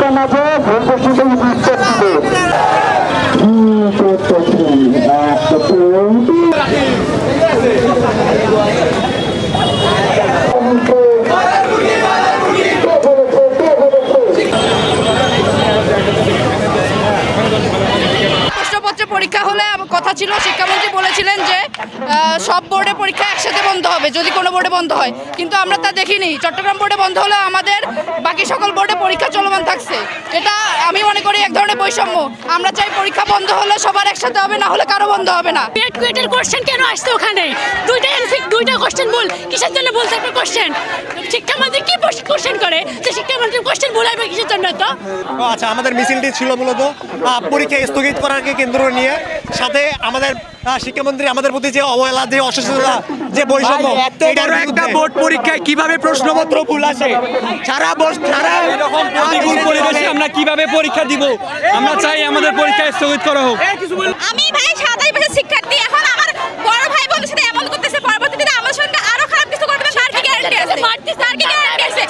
জনতার মাঝে ঘোষিত উত্তর প্রশ্নপত্রে পরীক্ষা হলে কথা ছিল, শিক্ষামন্ত্রী বলেছিলেন যে সব বোর্ডে পরীক্ষা একসাথে বন্ধ হবে যদি কোনো বোর্ডে বন্ধ হয়, কিন্তু আমরা তা দেখিনি। চট্টগ্রাম বোর্ডে বন্ধ হলেও আমাদের বাকি সকল বোর্ডে পরীক্ষা চলমান থাকছে। এটা আমি মনে করি এক ধরনের বৈষম্য। আমরা চাই পরীক্ষা বন্ধ হলে সবার একসাথে হবে, না হলে কারো বন্ধ হবে না। কুয়েটের কোশ্চেন কেন আসছে ওখানে? দুইটা কোশ্চেন ভুল, কিসের জন্য ভুল থাকবে কোশ্চেন? শিক্ষামন্ত্রী কি কোশ্চেন করে যে শিক্ষামন্ত্রী কোশ্চেন ভুল হবে কিসের জন্য? তো আচ্ছা, আমাদের মিছিলটি ছিল মূলত পরীক্ষা স্থগিত করাকে কেন্দ্র নিয়ে, সাথে আমাদের শিক্ষামন্ত্রী আমাদের প্রতি যে অবহেলা, যে অসচেতনতা, যে বৈষম্য, এটার একটা বোর্ড পরীক্ষায় কিভাবে প্রশ্নপত্র ভুল আসে? সারা এরকম প্রতিকূল পরিবেশে আমরা কিভাবে পরীক্ষা দিব? আমরা চাই আমাদের পরীক্ষা স্থগিত করা হোক। আমি ভাই 27 বছর শিক্ষার্থী, এখন আমার বড় ভাই বন্ধুর সাথে এমন করতেছে, পরবর্তীতে আমার সঙ্গে আরো খারাপ কিছু করবে, তার কি গ্যারান্টি আছে? তার কি গ্যারান্টি আছে?